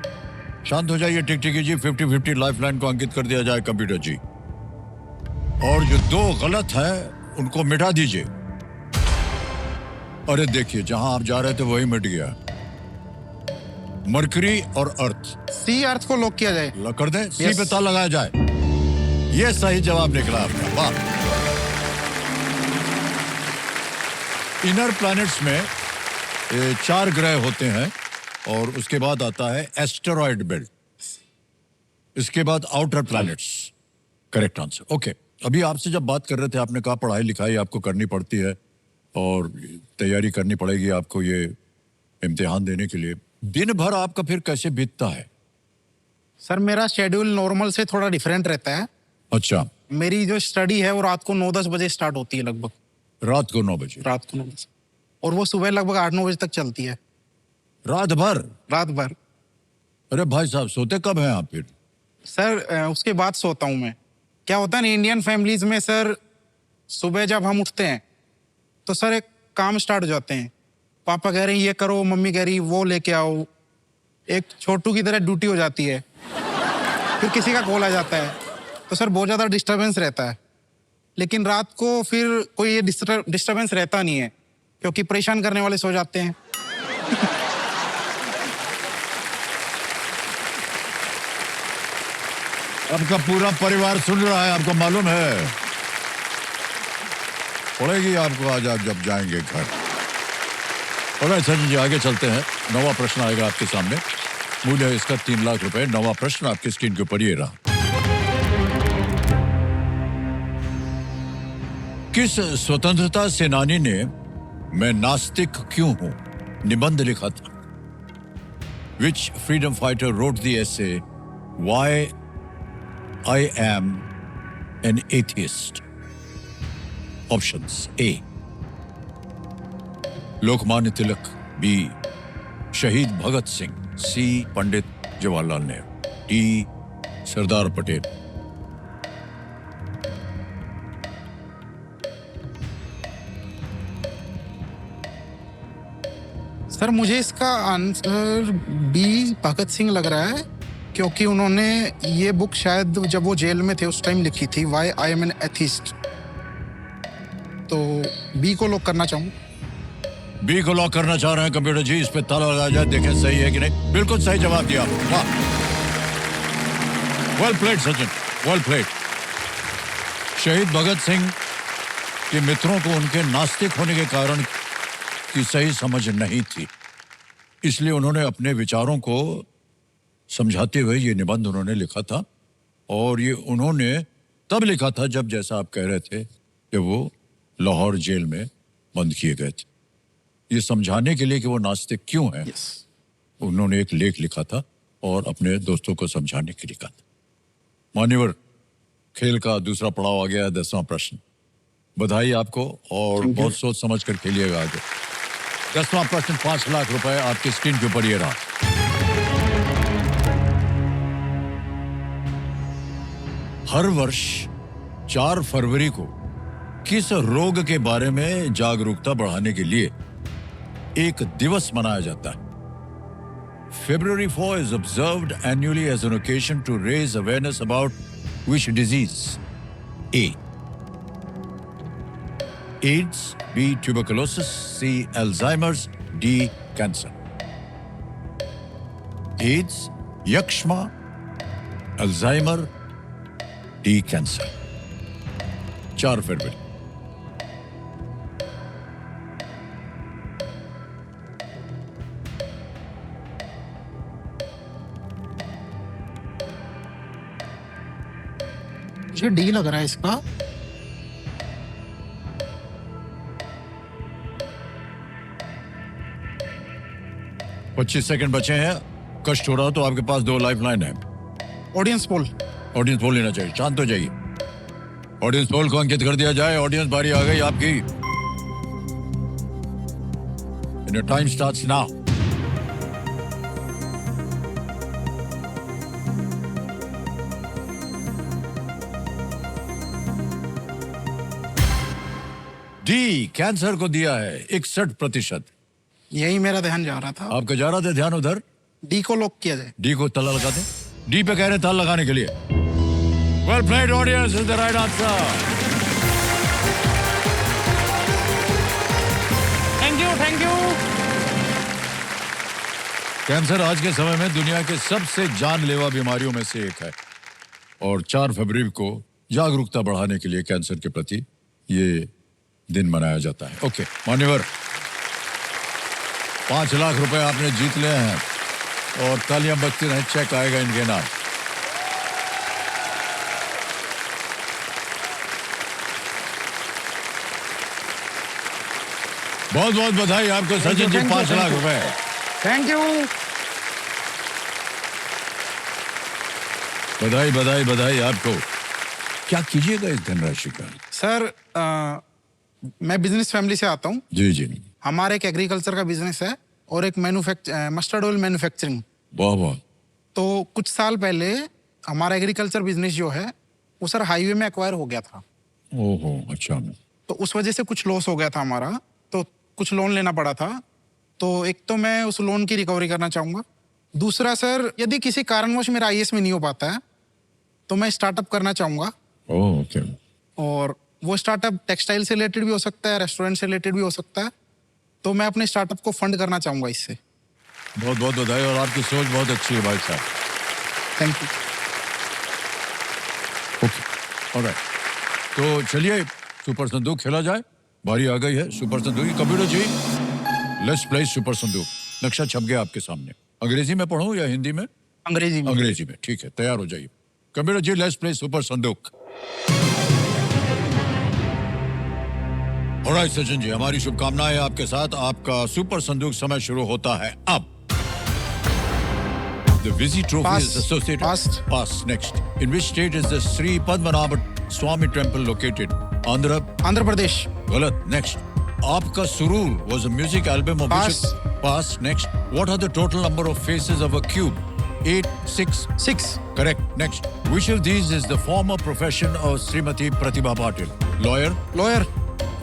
शांत हो जाइए टिकटिकी जी, 50-50 लाइफलाइन को अंकित कर दिया जाए कंप्यूटर जी, और जो 2 गलत है उनको मिटा दीजिए। अरे देखिए, जहां आप जा रहे थे वही मिट गया, मरकरी और अर्थ। सी अर्थ को लॉक किया जाए। कर दें, सी Yes. पे ताला लगाया जाए। ये सही जवाब निकला आपका, वाह। इनर प्लैनेट्स में 4 ग्रह होते हैं और उसके बाद आता है एस्टेरॉयड बेल्ट, इसके बाद outer planets. Correct answer. Okay, अभी आपसे जब बात कर रहे थे आपने कहा पढ़ाई लिखाई आपको करनी पड़ती है और तैयारी करनी पड़ेगी आपको ये इम्तिहान देने के लिए। दिन भर आपका फिर कैसे बीतता है? सर मेरा शेड्यूल नॉर्मल से थोड़ा डिफरेंट रहता है। अच्छा, मेरी जो स्टडी है वो रात को 9-10 बजे स्टार्ट होती है, लगभग रात को 9 बजे? रात को 9 बजे, और वो सुबह लगभग 8-9 बजे तक चलती है, रात भर? रात भर। अरे भाई साहब, सोते कब हैं आप फिर? सर उसके बाद सोता हूँ मैं। क्या होता है ना इंडियन फैमिलीज में सर, सुबह जब हम उठते हैं तो सर एक काम स्टार्ट हो जाते हैं। पापा कह रहे हैं ये करो, मम्मी कह रही वो लेके आओ, एक छोटू की तरह ड्यूटी हो जाती है। फिर किसी का कॉल आ जाता है, तो सर बहुत ज़्यादा डिस्टर्बेंस रहता है। लेकिन रात को फिर कोई ये डिस्टर्बेंस रहता नहीं है, क्योंकि परेशान करने वाले सो जाते हैं। आपका पूरा परिवार सुन रहा है, आपको मालूम है। पड़ेगी आपको आज आप जब जाएंगे घर। और अच्छा जी, आगे चलते हैं। 9वां प्रश्न आएगा आपके सामने, मूल्य है इसका 3 लाख रुपए। 9वां प्रश्न आपकी स्क्रीन के ऊपर ये रहा। किस स्वतंत्रता सेनानी ने मैं नास्तिक क्यों हूं निबंध लिखा था? Which freedom fighter wrote the essay Why I am an atheist? Options: A. Lokmanya Tilak, B. शहीद Bhagat Singh, C. Pandit Jawaharlal Nehru, D. Sardar Patel. Sir मुझे इसका आंसर बी भगत सिंह लग रहा है। क्योंकि उन्होंने ये बुक शायद जब वो जेल में थे उस टाइम लिखी थी, why I am an atheist. तो बी को लॉक करना चाहूँ। बी को लॉक करना चाह रहे हैं कंप्यूटर जी, इस पे ताला लगा जाए, देखें सही है कि नहीं। बिल्कुल सही जवाब दिया। वाह, well played Sachin, well played. शहीद भगत सिंह के मित्रों को उनके नास्तिक होने के कारण की सही समझ नहीं थी, इसलिए उन्होंने अपने विचारों को समझाते हुए ये निबंध उन्होंने लिखा था। और ये उन्होंने तब लिखा था जब, जैसा आप कह रहे थे, कि वो लाहौर जेल में बंद किए गए थे। ये समझाने के लिए कि वो नास्तिक क्यों हैं, उन्होंने एक लेख लिखा था और अपने दोस्तों को समझाने के लिए कहा था। मान्यवर, खेल का दूसरा पड़ाव आ गया है, 10वां प्रश्न। बधाई आपको और बहुत सोच समझ कर खेलिएगा आगे। 10वां प्रश्न, 5 लाख रुपए आपकी स्क्रीन के ऊपर ये रहा। हर वर्ष 4 फरवरी को किस रोग के बारे में जागरूकता बढ़ाने के लिए एक दिवस मनाया जाता है? February 4 is observed annually as an occasion to raise awareness about which disease? A. AIDS, B. Tuberculosis, C. Alzheimer's, D. Cancer. AIDS, Yakshma, Alzheimer, D. Cancer. 4 फरवरी। मुझे डी लग रहा है इसका। पच्चीस सेकंड बचे हैं। कष्ट हो रहा हो तो आपके पास 2 लाइफलाइन है। Audience poll. ऑडियंस पोल लेना चाहिए, शांत हो जाइए। ऑडियंस पोल को अंकित कर दिया जाए। ऑडियंस, बारी आ गई आपकी। Time starts now. D, cancer को दिया है 61%। यही मेरा ध्यान जा रहा था। आपका जा रहा था ध्यान उधर। डी को लॉक किया जाए। डी को ताला लगा दें। डी पे कह रहे हैं ताला लगाने के लिए। Well played audience, is the right answer. Thank you, thank you. Cancer आज के समय में दुनिया के सबसे जानलेवा बीमारियों में से एक है और 4 फरवरी को जागरूकता बढ़ाने के लिए कैंसर के प्रति ये दिन मनाया जाता है। ओके मान्यवर, 5 लाख रुपए आपने जीत लिए हैं और तालियां बजती रहें, चेक आएगा इनके नाम। बहुत बहुत बधाई आपको सचिन जी, 5 लाख रुपए। Thank you. बधाई बधाई बधाई आपको। क्या कीजिएगा इस धनराशि का? सर, मैं बिजनेस फैमिली से आता हूँ। जी जी। हमारा एक एग्रीकल्चर का बिजनेस है और एक मस्टर्ड ऑयल मैन्युफैक्चरिंग। वाह वाह। तो कुछ साल पहले हमारा एग्रीकल्चर बिजनेस जो है वो सर हाईवे में एक्वायर हो गया था। ओहो, अच्छा। तो उस वजह से कुछ लॉस हो गया था हमारा, तो कुछ लोन लेना पड़ा था। तो एक तो मैं उस लोन की रिकवरी करना चाहूँगा। दूसरा सर, यदि किसी कारणवश मेरा आईएएस में नहीं हो पाता है तो मैं स्टार्टअप करना चाहूँगा। ओह, ओके। और वो स्टार्टअप टेक्सटाइल से रिलेटेड भी हो सकता है, रेस्टोरेंट से रिलेटेड भी हो सकता है। तो मैं अपने स्टार्टअप को फंड करना चाहूँगा इससे। बहुत बहुत बधाई और आपकी सोच बहुत अच्छी है भाई साहब। Thank you. Okay, alright. तो चलिए सुपर संदूक खेला जाए। बारी आ गई है सुपर संदूक की। Computer ji, let's play super संदूक। नक्शा छप गया आपके सामने। अंग्रेजी में पढ़ूं या हिंदी में? अंग्रेजी में। अंग्रेजी में, ठीक है। तैयार हो जाइए computer ji, let's play super संदूक। ऑलराइट सचिन जी, हमारी शुभकामनाएं आपके साथ। आपका सुपर संदूक समय शुरू होता है अब। The Visi Trophy Pass. is associated. Pass. Pass. Next. In which state is the Sri Padmanabha Swami Temple located? Andhra. Andhra Pradesh. Galat. Next. Aapka Surur was a music album of Pass. which? Pass. Next. What are the total number of faces of a cube? 8, 6. 6। Correct. Next. Which of these is the former profession of Srimati Pratibha Patil? Lawyer. Lawyer.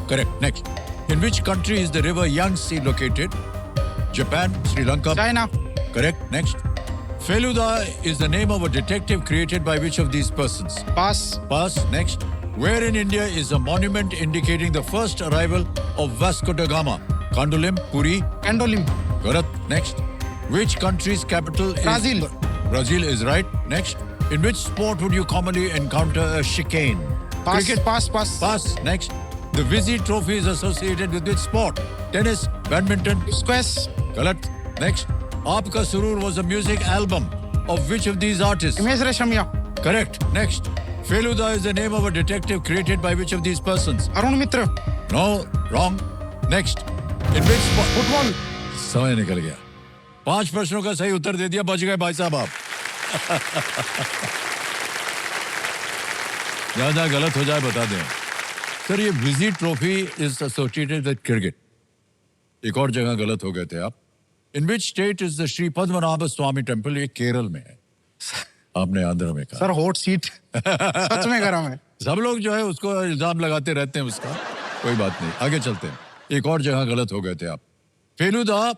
Correct. Next. In which country is the river Yangtze located? Japan, Sri Lanka. China. Correct. Next. Feluda is the name of a detective created by which of these persons? Pass. Pass. Next. Where in India is a monument indicating the first arrival of Vasco da Gama? Kandolim, Puri. Candolim. Correct. Next. Which country's capital is... Brazil. Brazil is right. Next. In which sport would you commonly encounter a chicane? Pass. Cricket. Pass. Pass. Pass. Next. The Vizzy Trophy is associated with which sport? Tennis, badminton. Squash. Correct. Next. Aapka Surur was a music album of which of these artists? Himesh Reshammiya. Correct. Next. Feluda is the name of a detective created by which of these persons? Arun Mitra. No. Wrong. Next. In which sport? Football. समय निकल गया. 5 प्रश्नों का सही उत्तर दे दिया. बच गए भाई साहब आप. जहां जहां गलत हो जाए बता दें. सर ये Vizzy trophy is associated with cricket. एक और जगह गलत हो गए थे आप. In which state is the Shri Padmanabha Swamy temple? ये केरल में है. आपने आंध्र में कहा. Sir hot seat. सच में गरम है. सब लोग जो है उसको इल्जाम लगाते रहते हैं उसका. कोई बात नहीं, आगे चलते हैं. एक और जगह गलत हो गए थे आप. फेलुदा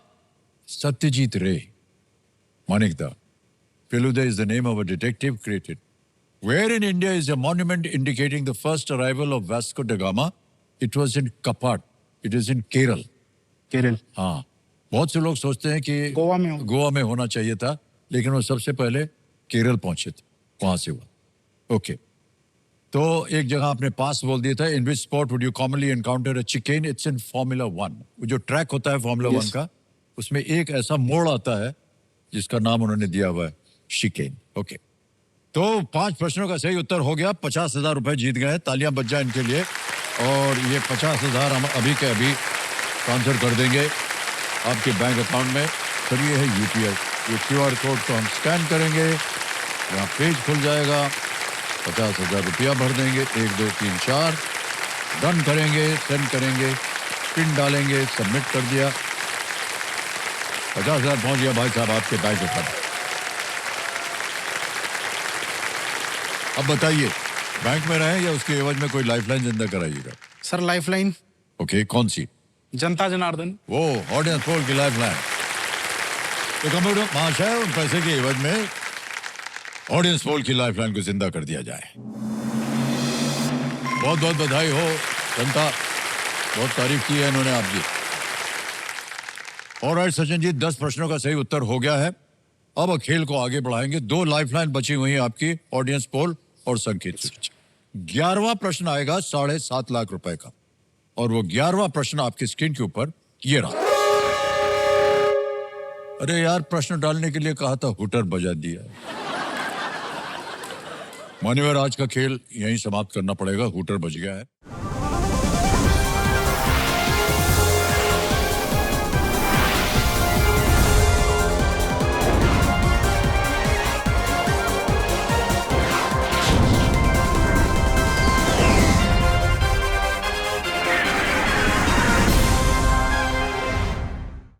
सत्यजीत रे मानिकदा. Feluda is the name of a detective created. Where in India is a monument indicating the first arrival of Vasco da Gama? It was in Kapat. It is in Kerala. Kerala. हाँ, बहुत से लोग सोचते हैं कि गोवा में होना चाहिए था, लेकिन वो सबसे पहले केरल पहुंचे थे, वहां से हुआ. ओके. तो एक जगह आपने पास बोल दिया था. In which sport would you commonly encounter a chicane? It's in Formula 1. वो जो ट्रैक होता है Formula 1 का, उसमें एक ऐसा मोड़ आता है जिसका नाम उन्होंने दिया हुआ है शिकेन. ओके. तो 5 प्रश्नों का सही उत्तर हो गया. 50,000 रुपए जीत गए. तालियां बज जाए इनके लिए. और ये 50,000 हम अभी के अभी ट्रांसफर कर देंगे आपके बैंक अकाउंट में. सर ये है यूपीआई. ये QR कोड को हम स्कैन करेंगे, यहाँ पेज खुल जाएगा. 50,000 रुपया भर देंगे. 1 2 3 4 डन करेंगे, सेंड करेंगे, पिन डालेंगे, सबमिट कर दिया. 50,000 पहुंच गया भाई साहब आपके बैंक अकाउंट. अब बताइए, बैंक में रहे या उसके एवज में कोई लाइफलाइन जिंदा कराइएगा? Sir lifeline. ओके. कौन सी? जनता जनार्दन. वो ऑडियंस पोल की लाइफलाइन. तो कंप्यूटर महाशय उन पैसे के एवज में ऑडियंस पोल की लाइफलाइन को जिंदा कर दिया जाए. बहुत बहुत बधाई हो जनता. बहुत तारीफ की है इन्होंने आपकी. ऑलराइट सचिन जी, 10 प्रश्नों का सही उत्तर हो गया है. अब खेल को आगे बढ़ाएंगे. 2 लाइफलाइन बची हुई है आपकी, ऑडियंस पोल और संकेत सूची. 11वां प्रश्न आएगा 7.5 लाख रुपए का. और वो 11वां प्रश्न आपकी स्क्रीन के ऊपर ये रहा. अरे यार, प्रश्न डालने के लिए कहा था, हुटर बजा दिया. मान्यवर, आज का खेल यहीं समाप्त करना पड़ेगा. हुटर बज गया है.